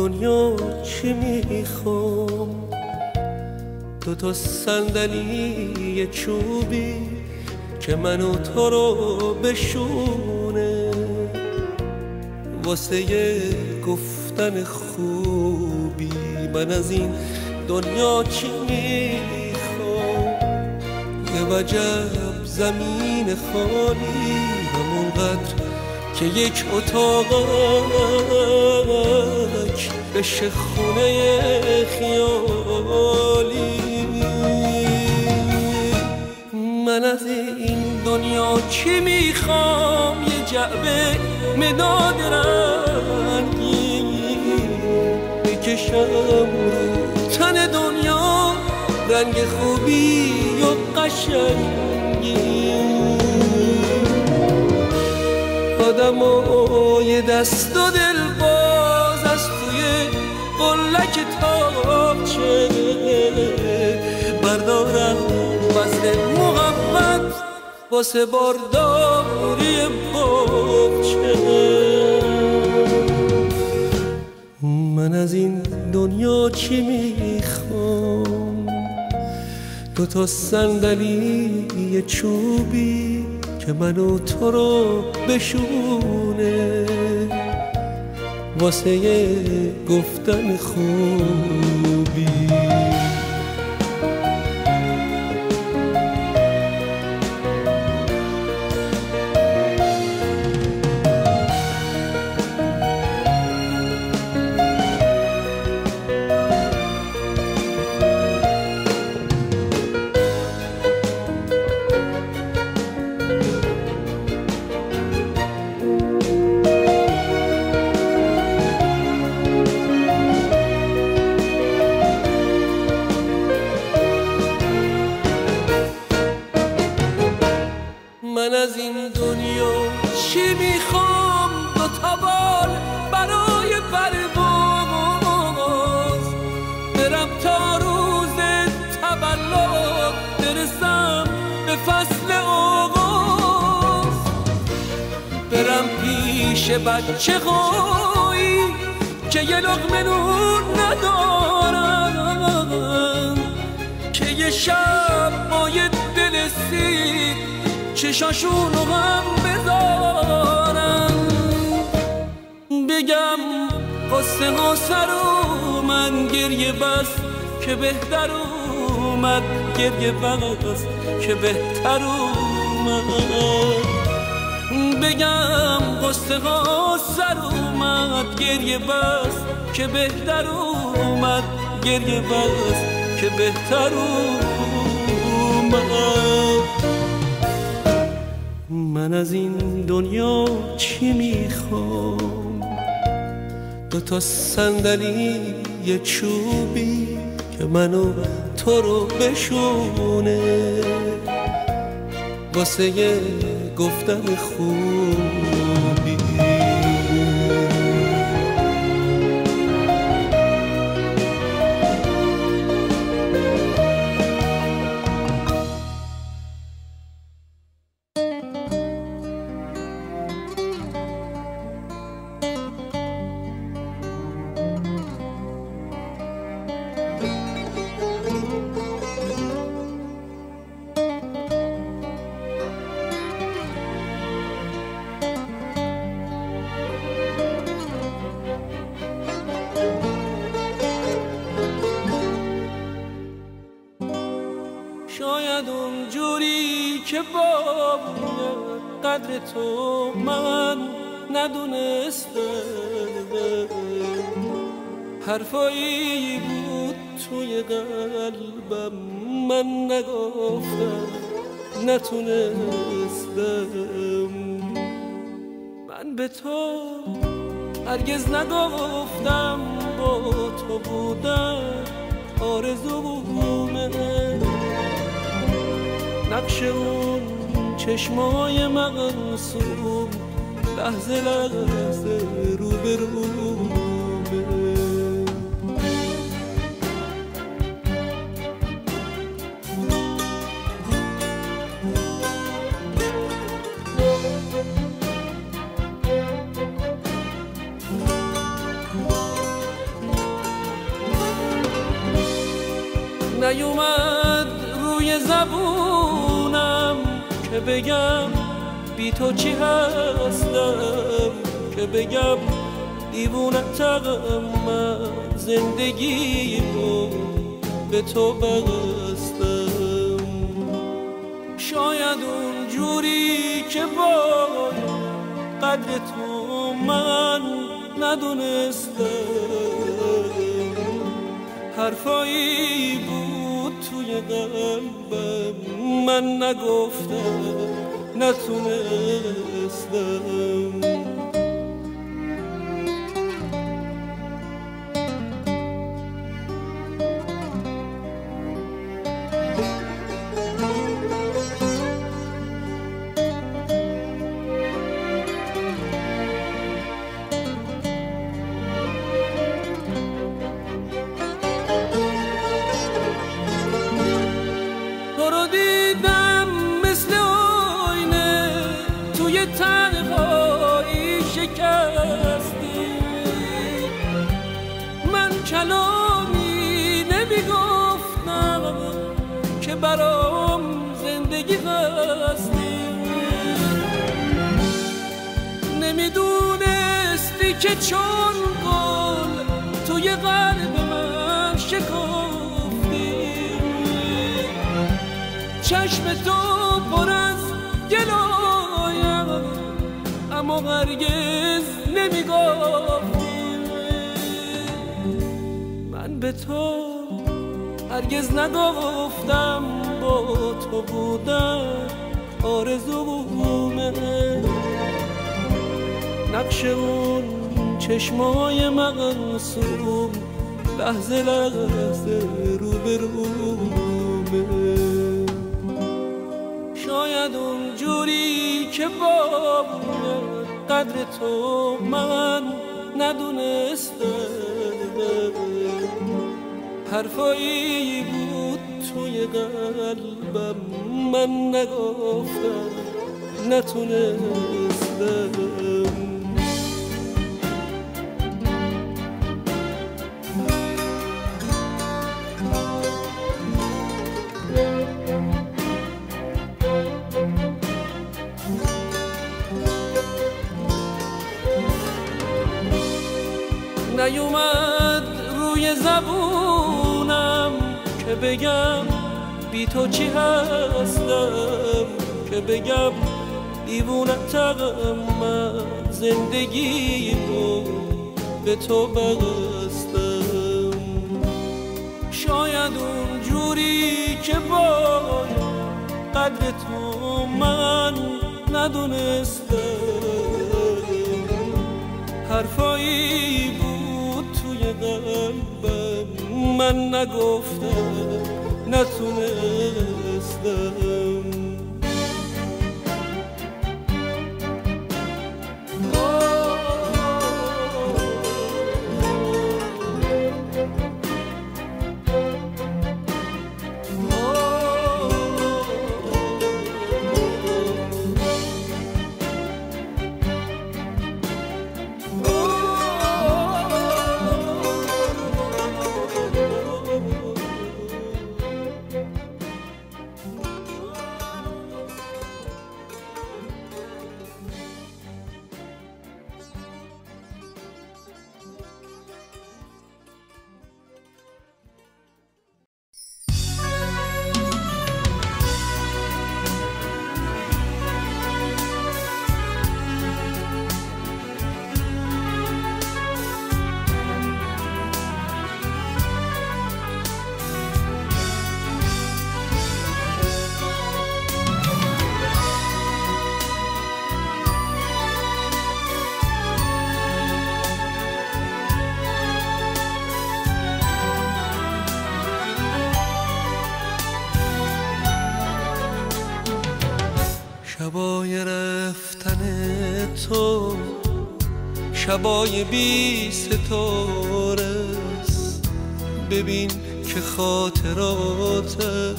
دنیا چی میخوام؟ دوتا صندلی چوبی که منو تو رو بشونه، واسه گفتن خوبی من از این دنیا چی میخوام؟ یه وجب زمین خالی همونقدر که یک اتاقک بشه خونه خیالی. من از این دنیا چی میخوام؟ یه جعبه مداد رنگی بکشم رو تن دنیا، رنگ خوبی و قشنگی. آدمای دست و دل باز از توی قلک تاقچه بردارم وزن محبت واسه بارداری باغچه. من از این دنیا چی میخوام؟ دوتا صندلی چوبی که منو تو رو بشونه، واسه گفتن خوبی. من از این دنیا چی میخوام؟ دوتا بال برای پرواز، برم تا روز تولد برسم به فصل آغاز، برم پیش بچه هایی که یه لقمه نون ندارن، که یه شب با یه دل سیر چشاشونو هم بذارم، بگم قصه ها سر اومد گریه بس که بهتر اومد، گریه بس که بهتر اومد، بگم قصه ها سر اومد گریه بس که بهتر اومد، گریه بس که بهتر اومد. من از این دنیا چی میخوام؟ دوتا صندلی یه چوبی که منو تو رو بشونه، واسه گفتن خوبی. شاید اونجوری که با قدر تو من ندونستم، حرفایی بود توی قلبم من نگفتم، نتونستم. من به تو هرگز نگفتم با تو بودن آرزومه، نقش اون چشمای معصوم لحظه لحظه روبرومه. نیومد روی زبونم که بگم بی تو چی هستم، که بگم دیوونتم من زندگی رو به تو بستم. شاید اون جوری که باید قدر تو من ندونستم، حرفایی بود توی قلبم من نگفتم نتونستم. من کلامی نمیگفتم که برام زندگی هستی، نمیدونستی که چون گل توی قلب من شکافتی، چشم تو پر از گلایم اما هرگز نمیگفتی. من به تو هرگز نگفتم با تو بودن آرزومه، نقش اون چشمای معصوم لحظه لحظه روبرومه. شاید اون جوری که باید قدر تو من ندونستم، حرفایی بود توی قلبم من نگفتم نتونستم. نیومد روی زبونم که بگم بی تو چی هستم، که بگم دیوونتم من زندگی رو به تو بستم. شاید اون جوری که باید قدر تو من ندونستم، حرفایی بود توی قلبم من نگفتم نتونستم. شبای رفتن تو شبای بی ستارست، ببین که خاطراتم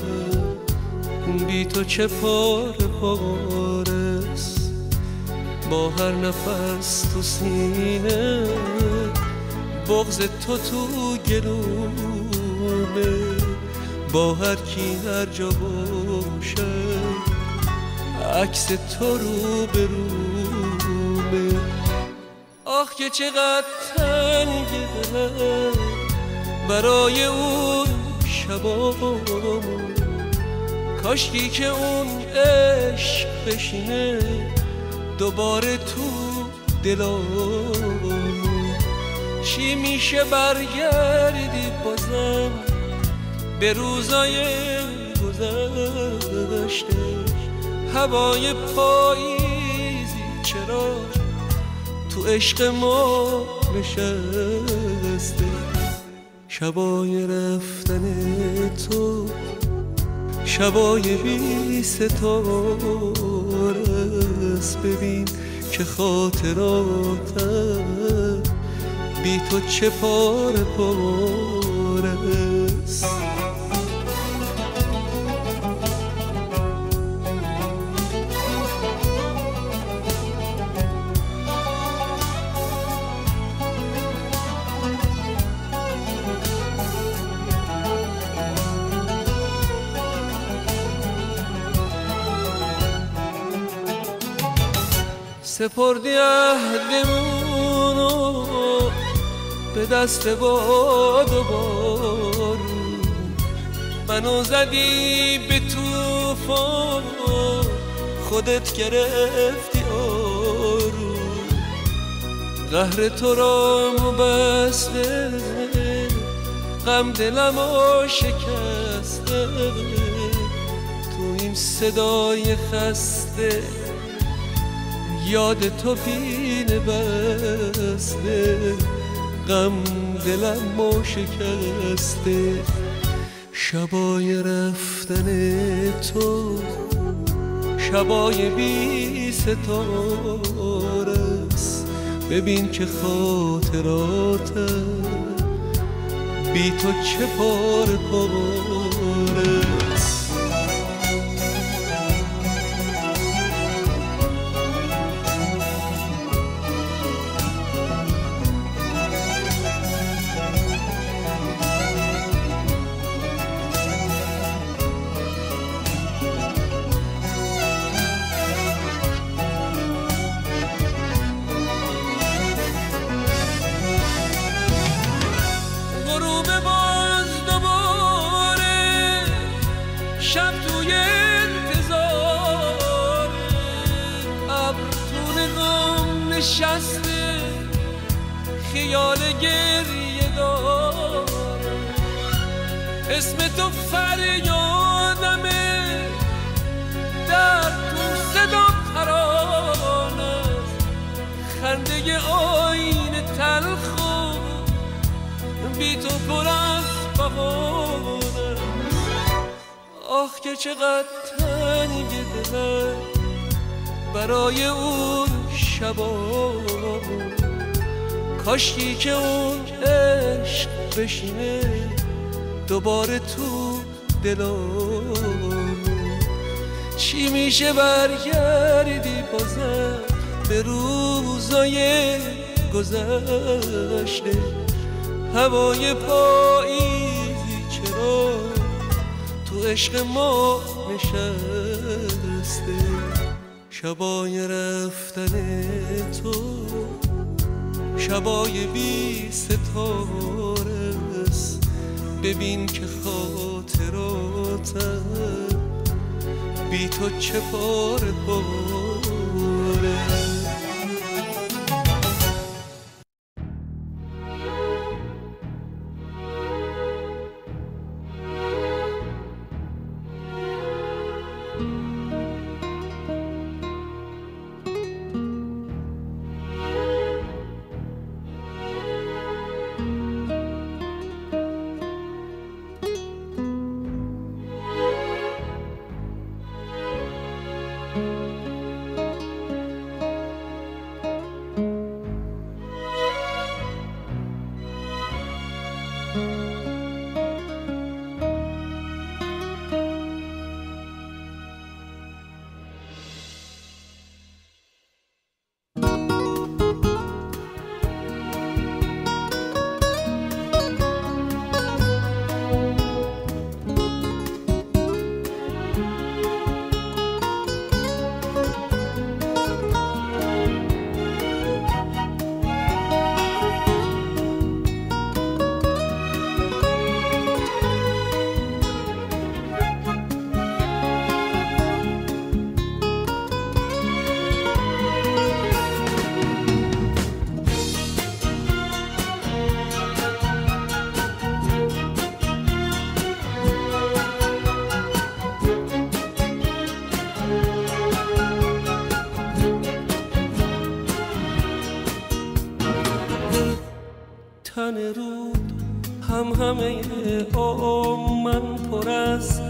بی تو چه پاره پارست. با هر نفس تو سینه بغض تو تو گلومه، با هر کی هر جا باشه عکس تو رو به رومه. آخ که چقدر تنگ دلم برای اون شبامون، کاشکی که اون عشق بشینه دوباره تو دلامون. چی میشه برگردی بازم به روزای گذشته؟ هوای پاییزی چرا تو عشق ما نشسته؟ شبای رفتن تو شبای بی ستارست، ببین که خاطراتم بی تو چه پاره پارست. سپردی عهدمونو به دست باد و بارون، منو زدی به طوفان خودت گرفتی آروم. قهر تو را بسته غم دلمو شکسته، تو این صدای خسته یاد تو پینه بسته، غم دلمو شکسته. شبای رفتن تو شبای بی ستارست، ببین که خاطراتم بی تو چه پاره پارست. شب توی انتظار ابر تو نگام نشسته، خیال گریه داره، اسم تو فریادمه، در تو صدا ترانه، خنده آینه تلخو بی تو پر از بهانه. آخ که چقدر تنگ دلم برای اون شبامون، کاشکی که اون عشق بشینه دوباره تو دلامون. چی میشه برگردی بازم به روزای گذشته؟ هوای پاییزی چرا تو عشق ما نشسته؟ شبای رفتن تو شبای بی ستارست، ببین که خاطراتم بی تو چه پاره پاره. تن رود همه من پر از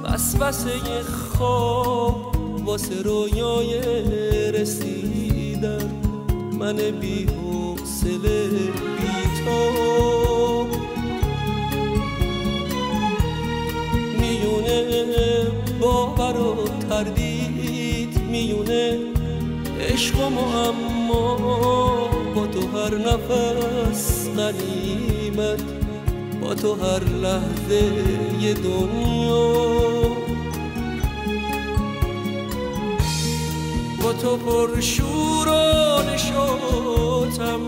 وسوسه خواب واسه رویای رسیدن من بی حوصله بی تو میونه باور و تردید میونه عشق و معما با تو هر نفس غنیمت با تو هر لحظه ی دنیا با تو پر شور و نشاطم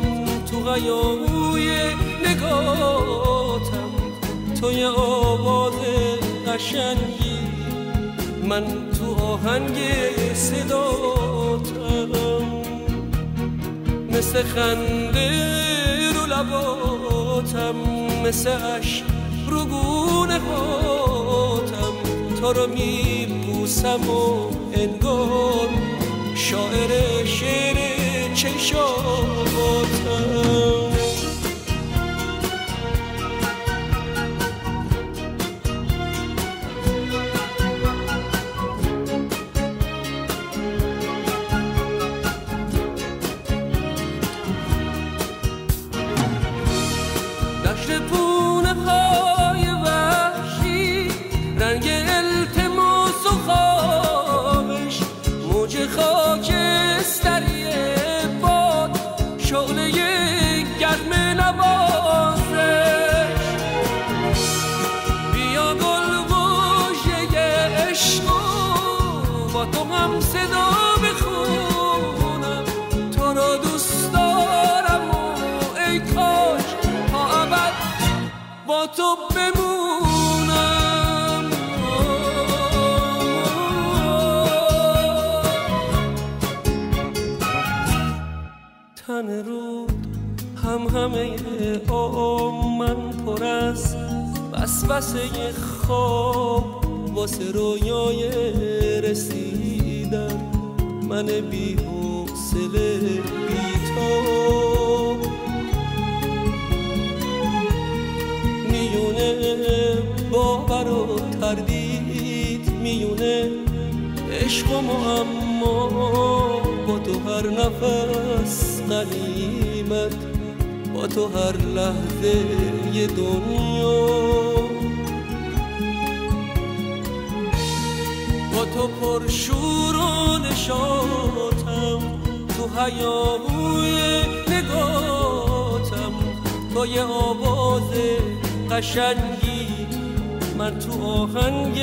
تو غیاهوی نگاتم تو یه آواز قشنگی من تو آهنگ صداتم مثل خنده رو لباتم مثل عشق رو گونه هاتم تو رو میبوسم و انگار شاعر شعر چشاتم دشت پونه های وحشی رنگ التماس و خواهش موج خاکستری باد شعله گرم نوازش بیا گلگوشه عشق با تو هم صدا بخونم تو رو دوست دارم و ای کاش تا ابد با تو بمونم تن رود همه من پر از وسوسه خواب واسه رویای رسیدن من بی حوصله بی تو میونه باور و تردید میونه عشق و معما با تو هر نفس غنیمت با تو هر لحظه ی دنیا با تو پر شور و نشاطم تو هیاهوی نگاتم تو یه آواز قشنگی من تو آهنگ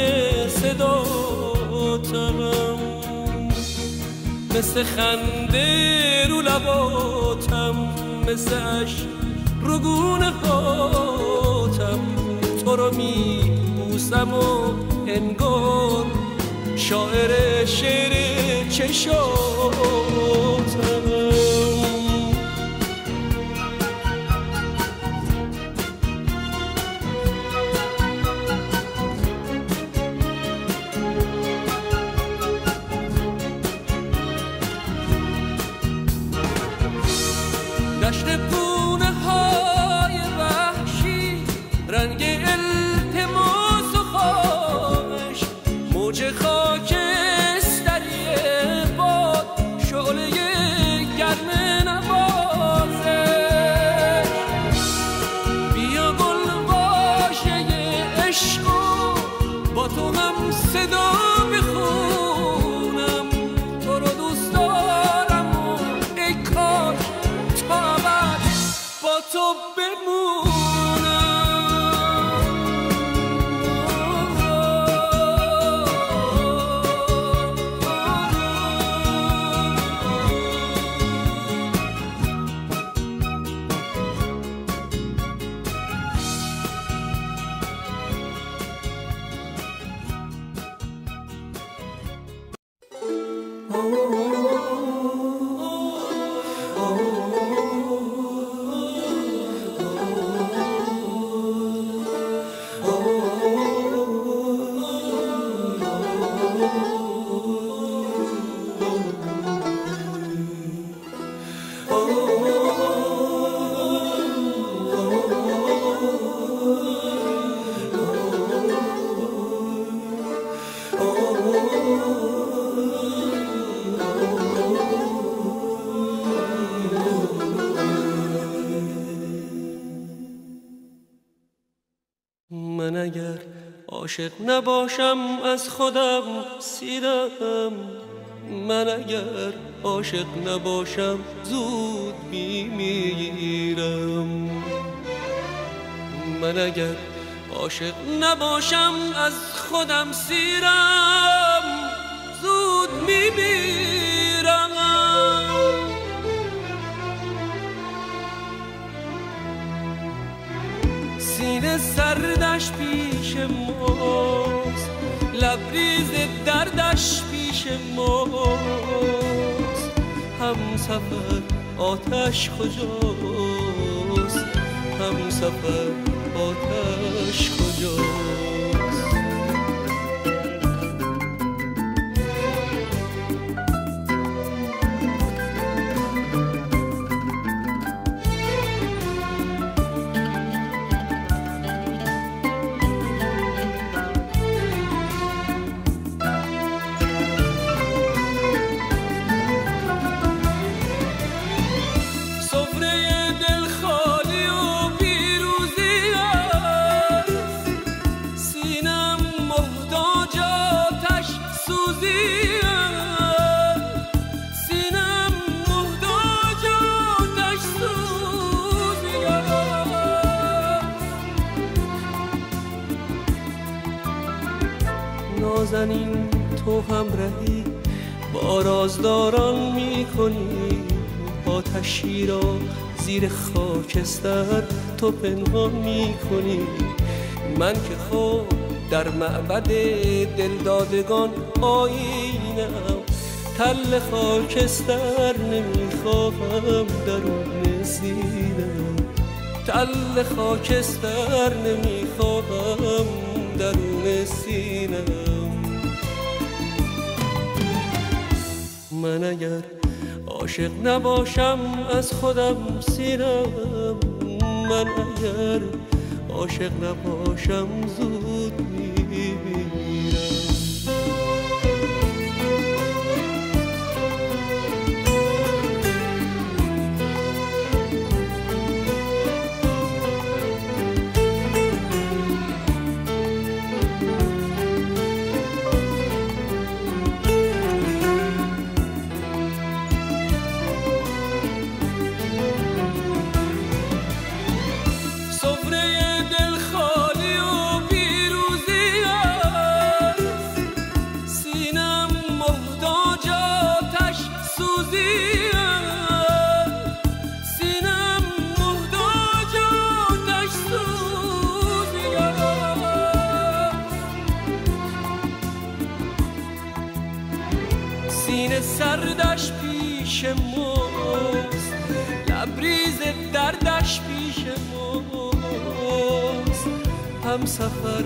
صداتم مثل خنده رو لباتم مثل عشق رو گونه هاتم تو رو میبوسم و انگار شاعر شعر چشاتم دشت پونه های وحشی رنگ التماس و خواهش موج خاکستری باد شعله گرم نوازش بیا گلگوشه عشق با تو هم صدا بخونم تو رو دوست دارم و ای کاش تا ابد عاشق نباشم از خودم سیرم، من اگر عاشق نباشم زود میمیرم. من اگر عاشق نباشم از خودم سیرم، زود میمیرم. سینه سردش پیش ماست، لبریز دردش پیش ماست. همسفر آتش کجاست؟ همسفر آتش کجاست؟ نازنین تو همراهی با رازداران میکنی، آتشی را زیر خاکستر تو پنهان میکنی. من که خود در معبد دلدادگان آیینم، تل خاکستر نمیخواهم درون سینم، تل خاکستر نمیخواهم درون سینم. من اگر عاشق نباشم از خودم سیرم، من اگر عاشق نباشم زود میمیرم. سینه سردش پیش ماست، لبریز دردش پیش ماست. همسفر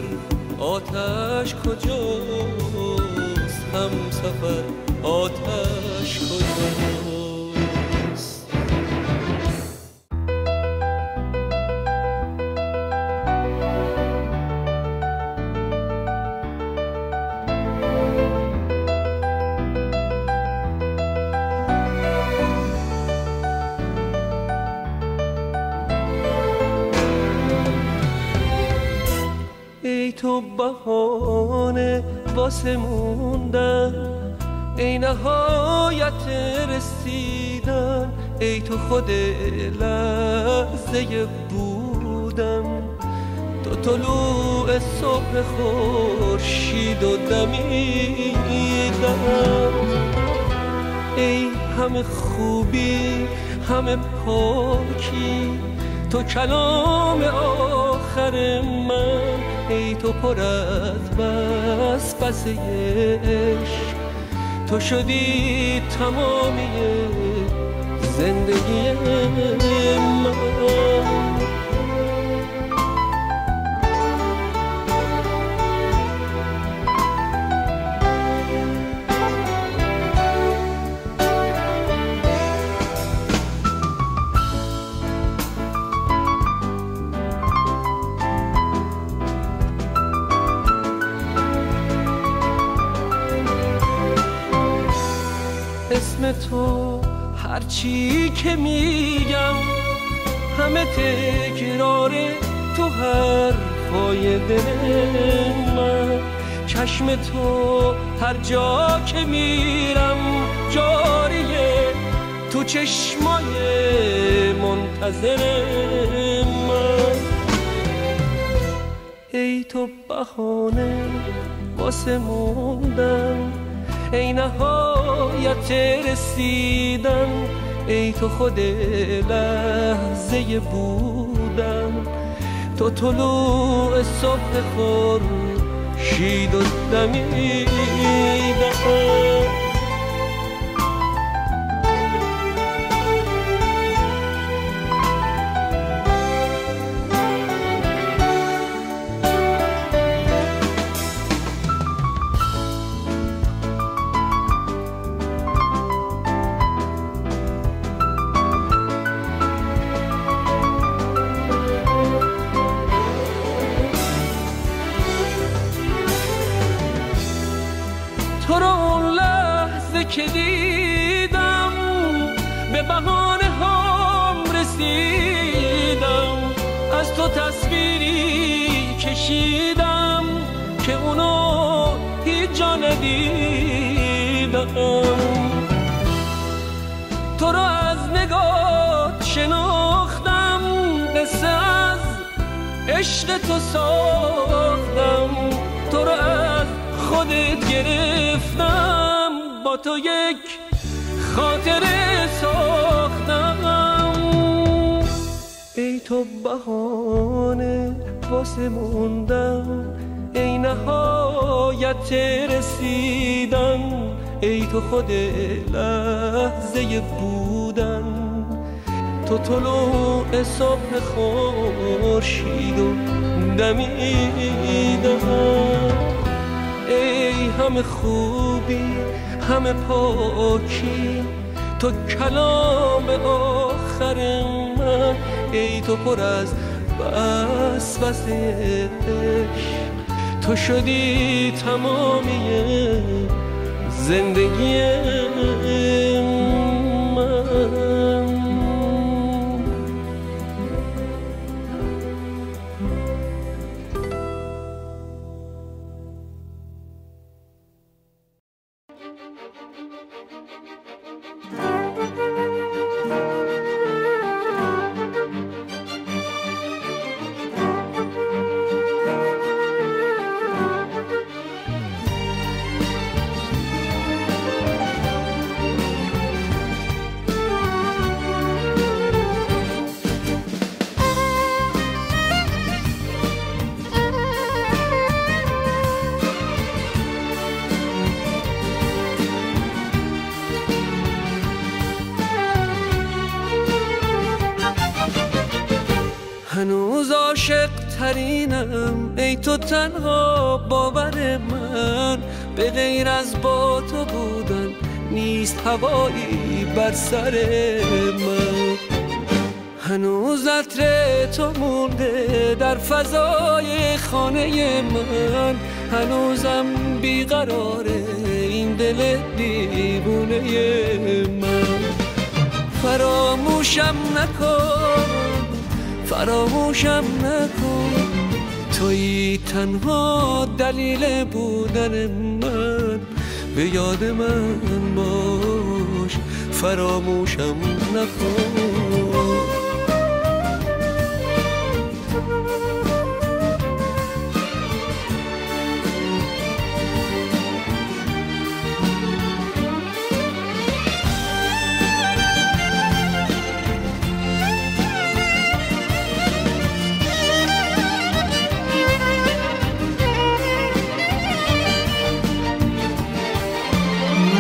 آتش کجاست؟ همسفر آتش کجاست؟ ای تو بهانه واسه موندن، ای نهایت رسیدن، ای تو خود لحظه بودن، تو طلوع صبح خورشید و دمیدن. ای همه خوبی همه پاکی، تو کلام آخر من، ای تو پر از وسوسه عشق، تو شدی تمامی زندگی من. اسم تو هرچی که میگم همه تکرار تو حرف وفای دل من. چشم تو هر جا که میرم جاریه، تو چشمای منتظر من. ای تو بهانه واسه موندن، ای نهایت رسیدن، ای تو خود لحظه بودن، تو طلوع صبح خورشید و دمیدن. تو رو اون لحظه که دیدم به بهانه هم رسیدم، از تو تصویری کشیدم که اونو هیچ جا ندیدم. تو رو از نگات شناختم، قصه از عشق تو ساختم، تو رو از خودت گرفتم، با تو یک خاطره ساختم. ای تو بهانه واسه موندن، ای نهایت رسیدن، ای تو خود لحظه بودن، تو طلوع صبح خورشید و دمیدن. ای همه خوبی همه پاکی، تو کلام آخر من، ای تو پر از وسوسه عشق، تو شدی تمامی زندگی من. هنوز عاشق ترینم، ای تو تنها باور من، به غیر از با تو بودن نیست هوایی بر سر من. هنوز عطر تو مونده در فضای خانه من، هنوزم بیقراره این دل دیوونه من. فراموشم نکن، فراموشم نکن، تویی تنها دلیل بودن من، به یاد من باش، فراموشم نکن.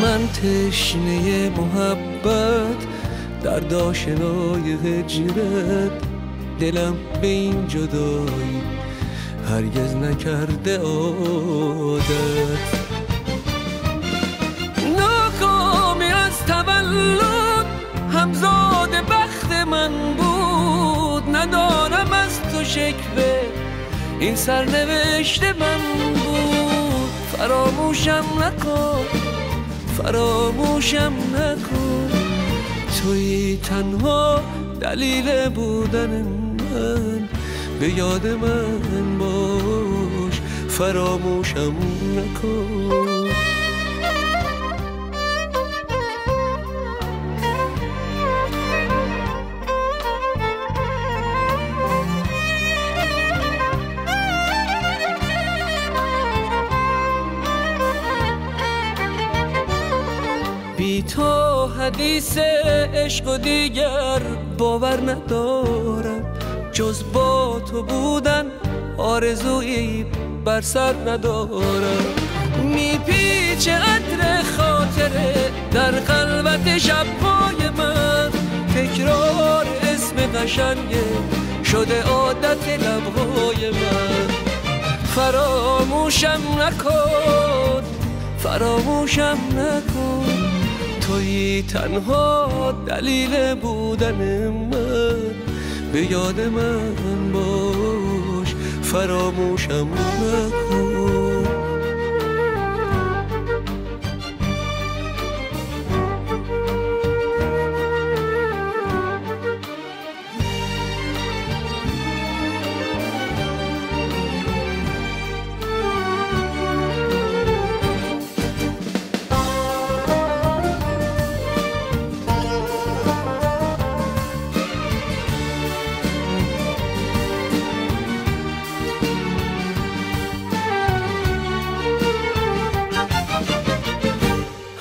من تشنه محبت، درد آشنای هجرت، دلم به این جدایی هرگز نکرده عادت. ناکامی از تولد همزاد بخت من بود، ندارم از تو شکوه این سرنوشت من بود. فراموشم نکن، فراموشم نکن، تویی تنها دلیل بودن من، به یاد من باش، فراموشم نکن. بی تو حدیث عشق و دیگر باور ندارم، جز با تو بودن آرزویی بر سر ندارم. میپیچه عطر خاطره در خلوت شب‌های من، تکرار اسم قشنگه شده عادت لب‌های من. فراموشم نکن، فراموشم نکن، تویی تنها دلیل بودن من. به یاد من باش، فراموشم نکن.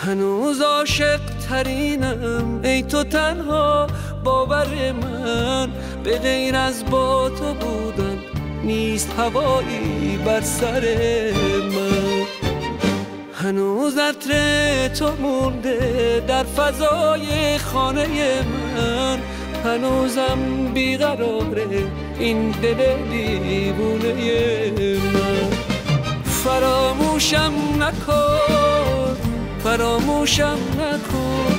هنوز عاشق ترینم ای تو تنها باور من، به غیر از با تو بودن نیست هوایی بر سر من. هنوز عطر تو مونده در فضای خانه من، هنوزم بیقراره این دل دیوونه من. فراموشم نکن، فراموشم نکن،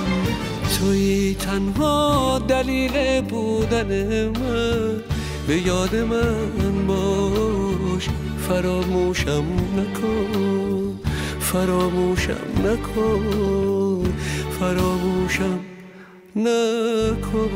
تویی تنها دلیل بودن من. به یاد من باش، فراموشم نکن، فراموشم نکن، فراموشم نکن.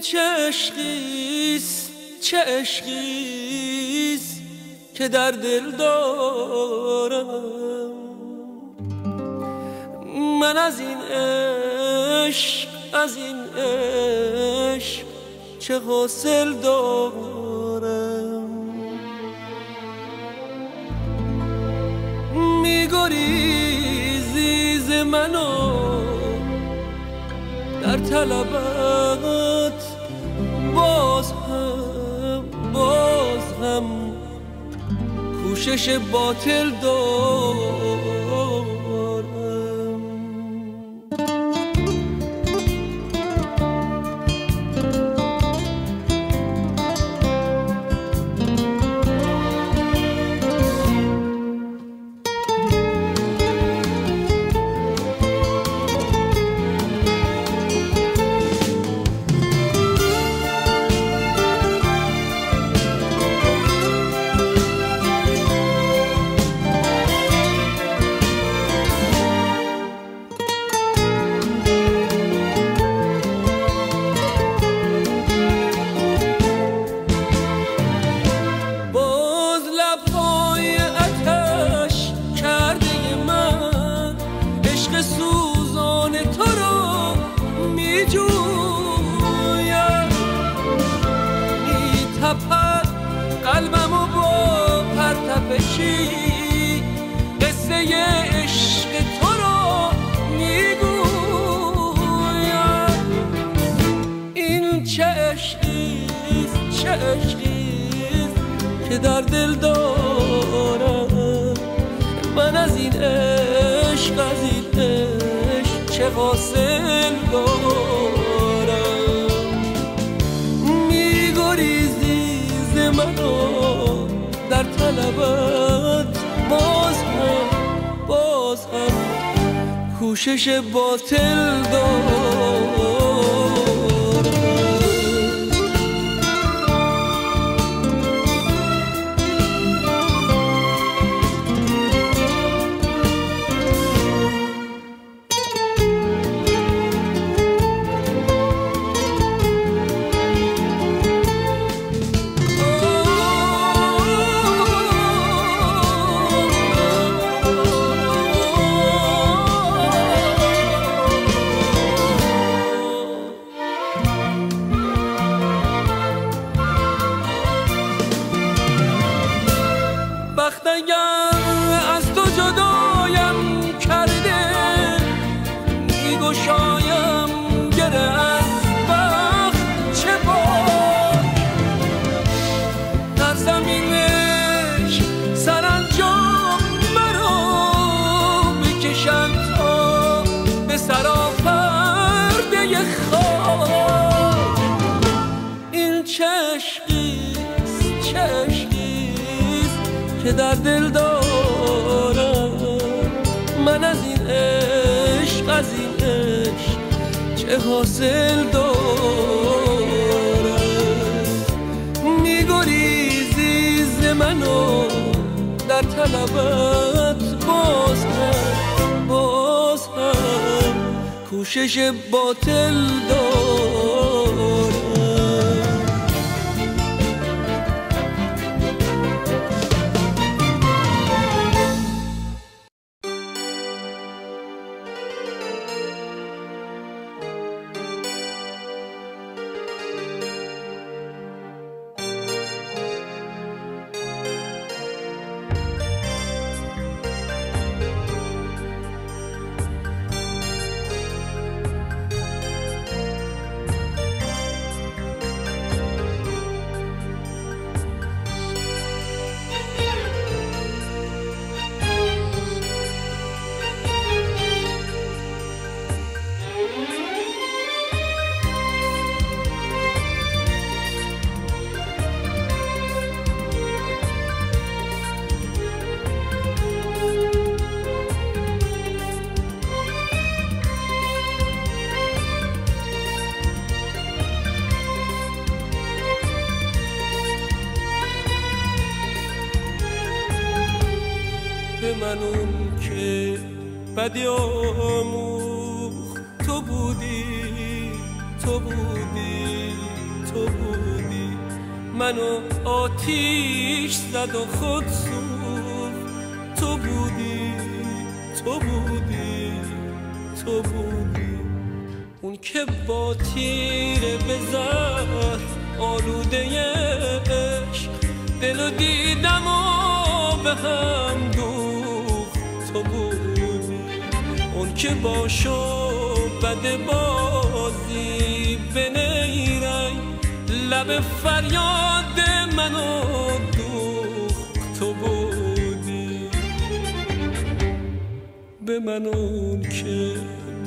چه عشقیست، چه عشقیست که در دل دارم من. از این عشق، از این عشق چه حاصل دارم. میگریزی ز منو در طلبت، باز هم کوشش باطل دارم. عشقیست که در دل دارم. من از این عشق چه حاصل دارم؟ میگریزی ز منو در طلبت، باز هم کوشش باطل دارم. وقت اگر از تو جدایم کرده، میگشایم گره از وقت چه بار. در زمینش سرانجام مرا بکشند تا به سراپرده خاک. این چشقیست که در دل دارم. من از این عشق چه حاصل دارم؟ میگریزی ز منو در طلبت، باز هم کوشش باطل دارم. به من اون که بدی آموخت تو بودی، منو آتیش زد و خود سوخت. تو بودی اون که با تیر به زهر آلوده عشق دلو دیدم و به هم دوخت. تو بودی اون که با شعبد بازی به نیرنگ لب فریاد منو دوخت. تو بودی به من اون که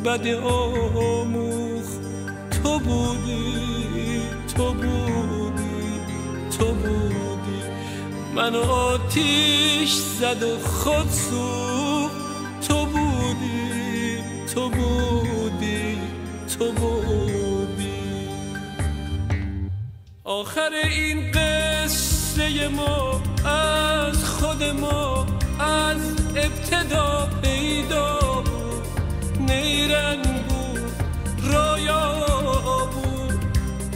بدی آموخت. تو بودی منو آتیش زد و خود سوخت. تو بودی آخر این قصه ما از خود ما از ابتدا پیدا بود. نیرنگ بود، رویا بود،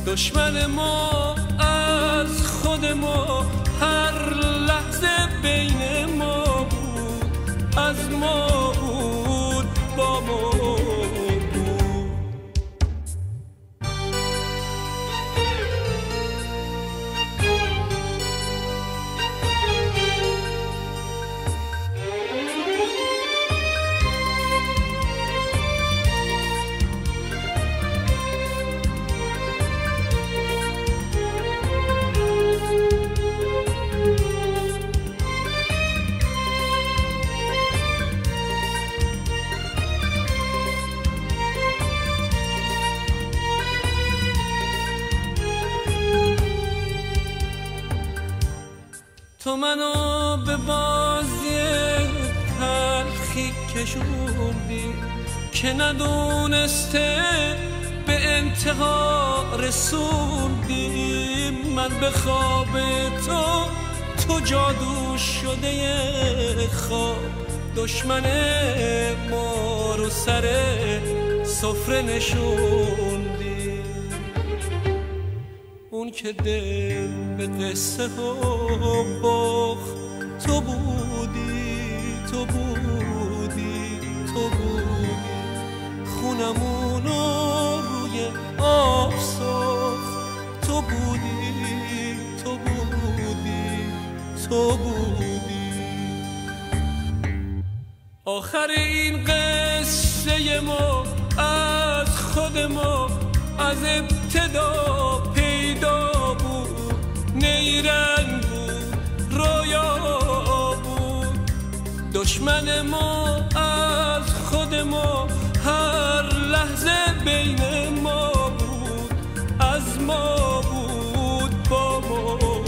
دشمن ما از خود ما هر لحظه بین ما بود. از ما بود، با ما بود. تو منو به بازی تلخی کشوندی که ندونسته به انتها رسوندی. من به خواب تو جادو شده خواب، دشمن ما رو سر سفره نشوندی. اون که دل به قصه ها باخت تو بودی، تو بودی، تو بودی. خونمونو روی آب ساخت تو بودی، تو بودی، تو بودی. آخر این قصه ما از خود ما از ابتدا پیدا بود. نیرنگ بود، رویا بود. دشمن ما از خود ما هر لحظه بین ما بود. از ما بود، با ما بود.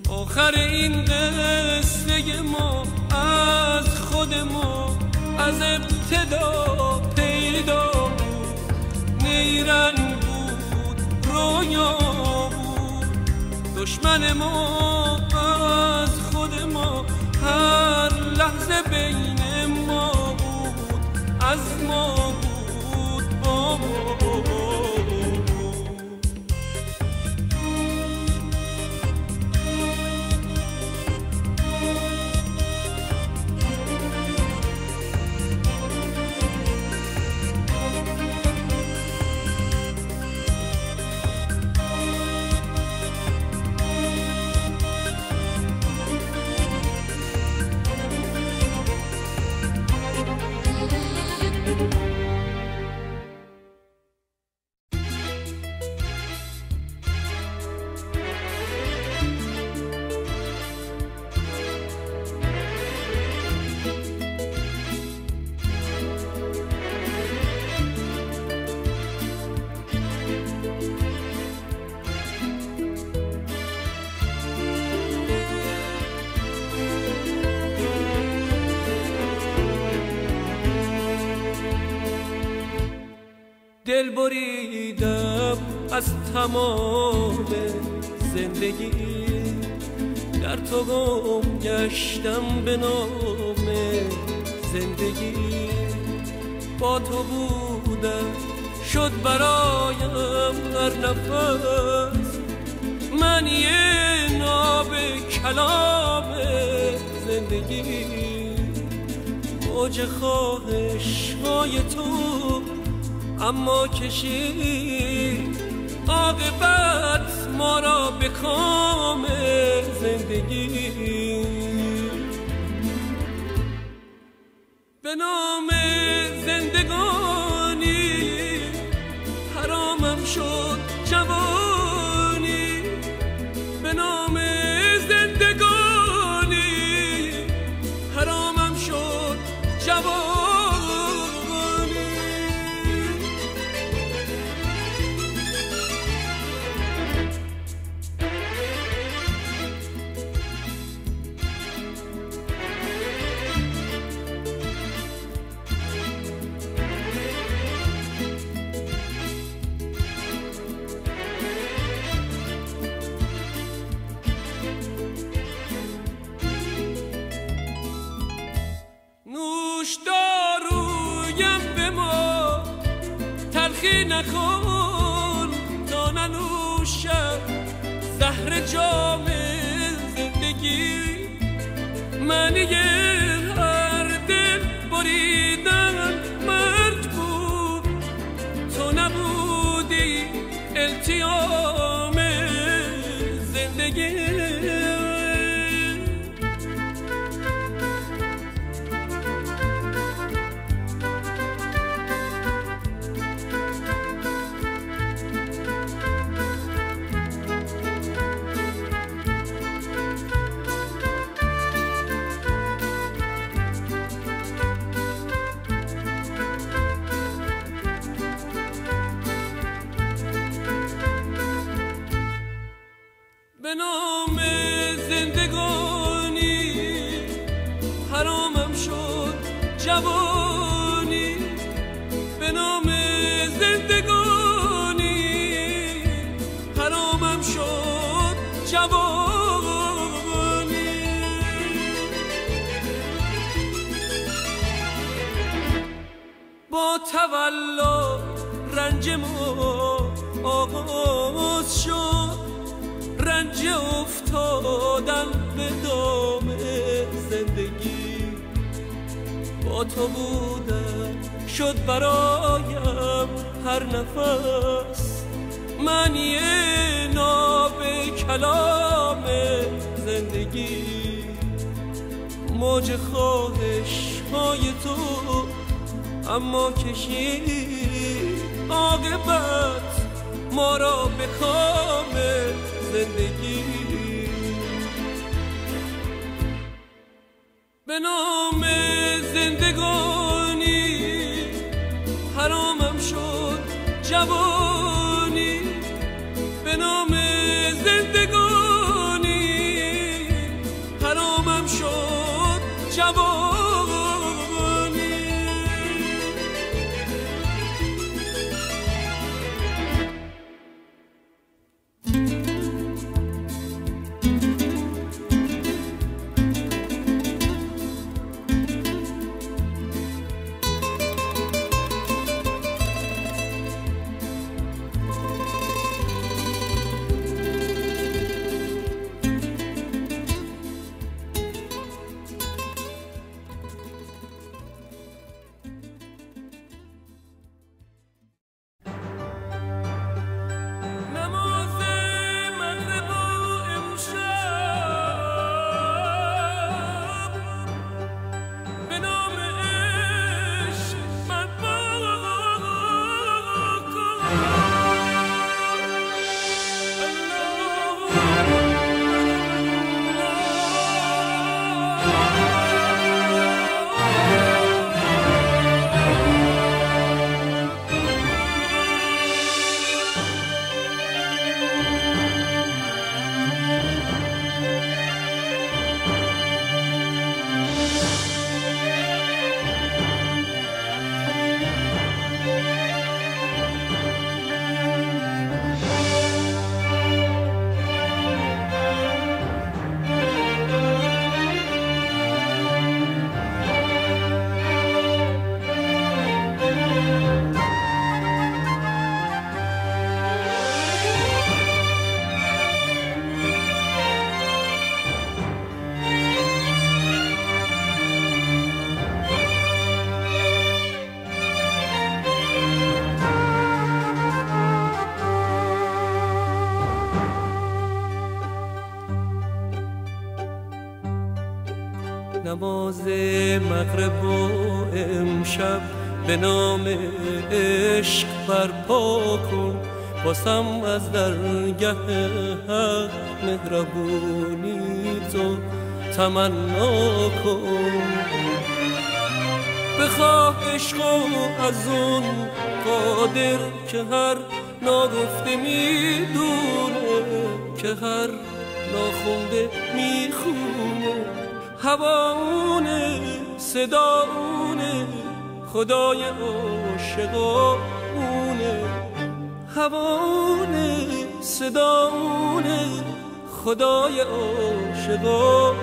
آخر این قصه ما از خود ما از ابتدا پیدا بود. نیرنگ بود، رویا بود. دشمن ما از خود ما هر لحظه بین ما بود. از ما بود، با ما بود. دل بریدم از تمام زندگی، در تو گم گشتم به نام زندگی. با تو بودم شد برایم هر نفس، من یه ناب کلام زندگی. موج خواهش های تو اما کشید عاقبت ما را به کام زندگی. به نام زندگانی حرامم شد جوانی. به نام زندگانی حرامم شد جوانی. نکن تا ننوشم زهر جام زندگی. معنی هر دل بریدن مرگ بود، تو نبودی التیام زندگی. با تولد رنج ما آغاز شد، رنج افتادن به دام زندگی. با تو بودن شد برایم هر نفس معنی ناب کلام زندگی. موج خواهش های تو اما کشید عاقبت ما را به کام زندگی. به نام زندگانی حرامم شد جوانی، به نام زندگانی حرامم شد جوانی. نماز مغرب و امشب به نام عشق برپا کن، واسم از درگه حق مهربونی تو تمنا کن. بخواه عشق از اون قادر که هر ناگفته میدونه، که هر ناخونده میخونه. هواونه صداونه خدای عاشقونه، هواونه صداونه خدای عاشقونه.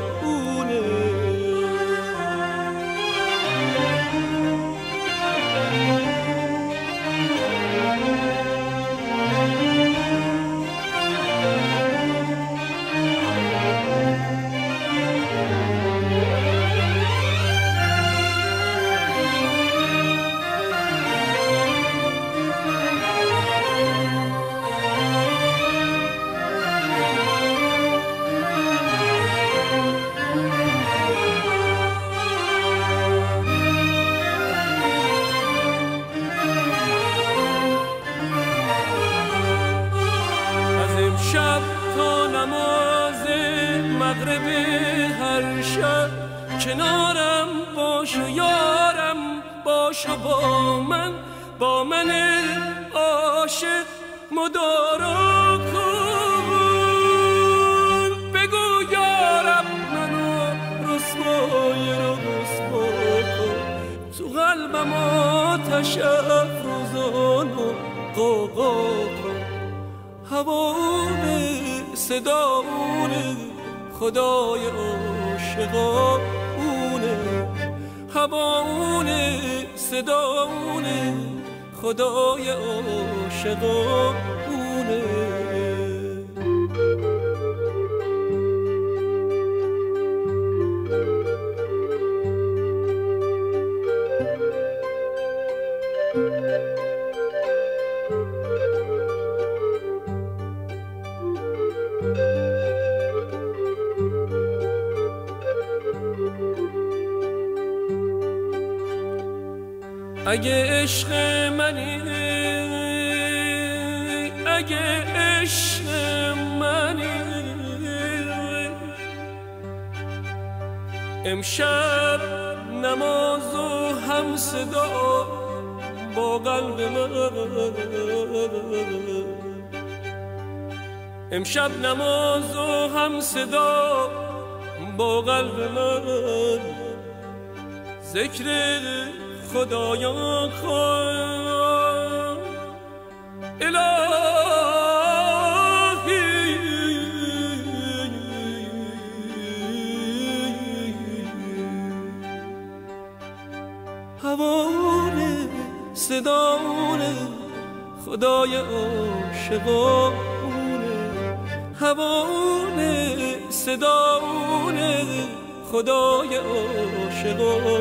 شب تا نماز مغرب هر شب کنارم باش و یارم باش و با من عاشق مدارا کن. بگو یارم منو رسوای رو رسوا کن، تو قلبم آتش افروزان و قوقا کن. هواونه صداونه خدای عاشقونه، هواونه صداونه خدای عاشقونه. اگه عشق منی، اگه عشق منی، امشب نماز و هم صدا با قلب من، امشب نماز و هم صدا با قلب من، ذکر خدایا کن الهی، هوانه صدانه خدای عاشقانه، هوانه صدانه خدای عاشقانه.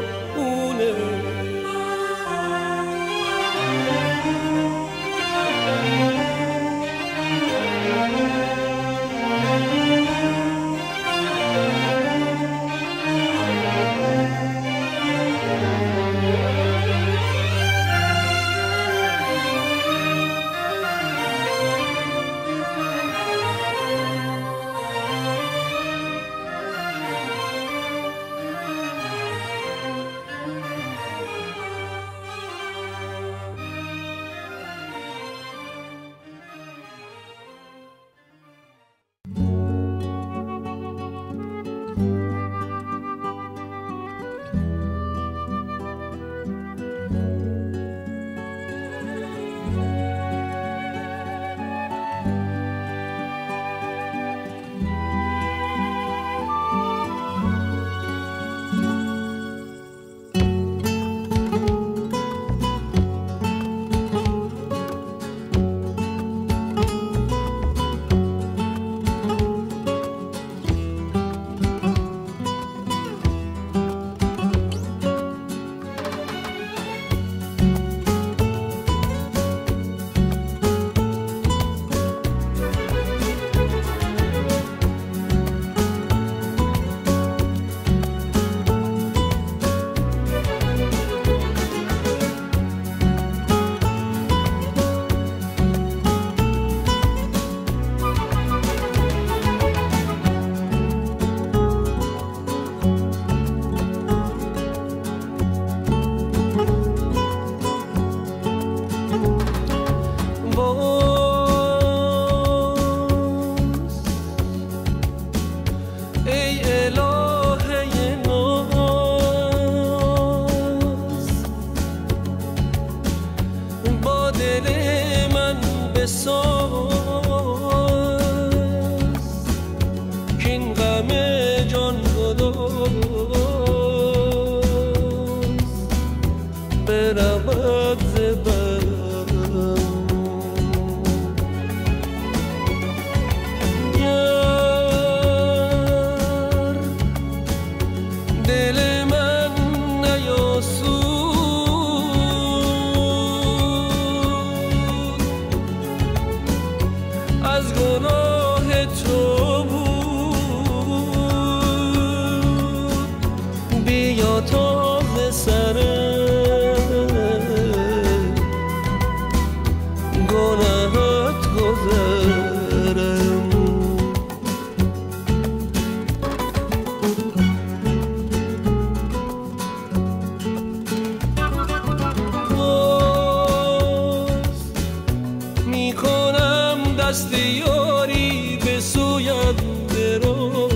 دست یاری به سویم دراز،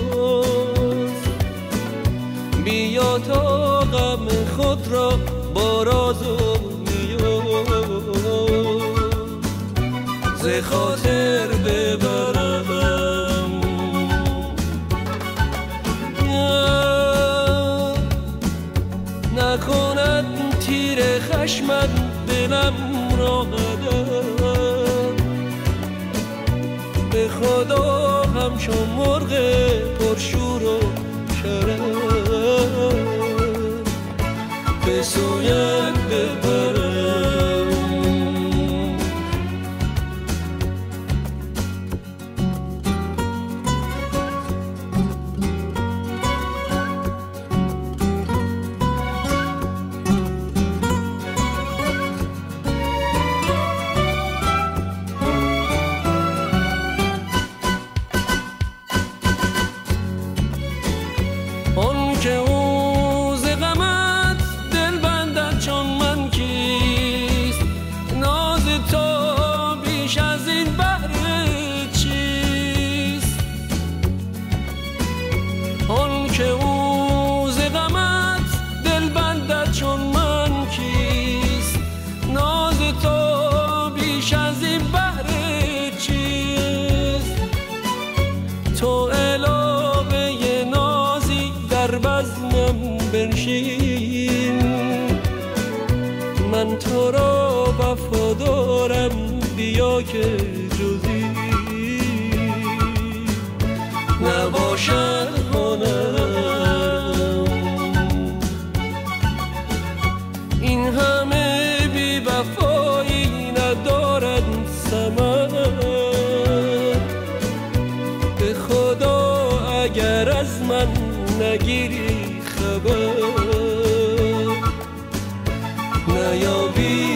بیا تا غم خود را با راز و نیاز ز خاطر ببرم. نکند تیر عشقش من دلم راحته، به خدا همچون مرغ پرشور و شرم به سویت بپرم. آن که او ز غمت دل بندد چون من کیست، ناز تو بیش از این بهر چیست. آن که او ز غمت دل بندد چون من کیست، ناز تو بیش از این بهر چیست. تو در بزمم بنشین، من تو را وفادارم، بیا که جزی نباشد هنرم. این همه بی وفایی ندارد ثمر، به خدا اگر از من نگیری خبر، نیابی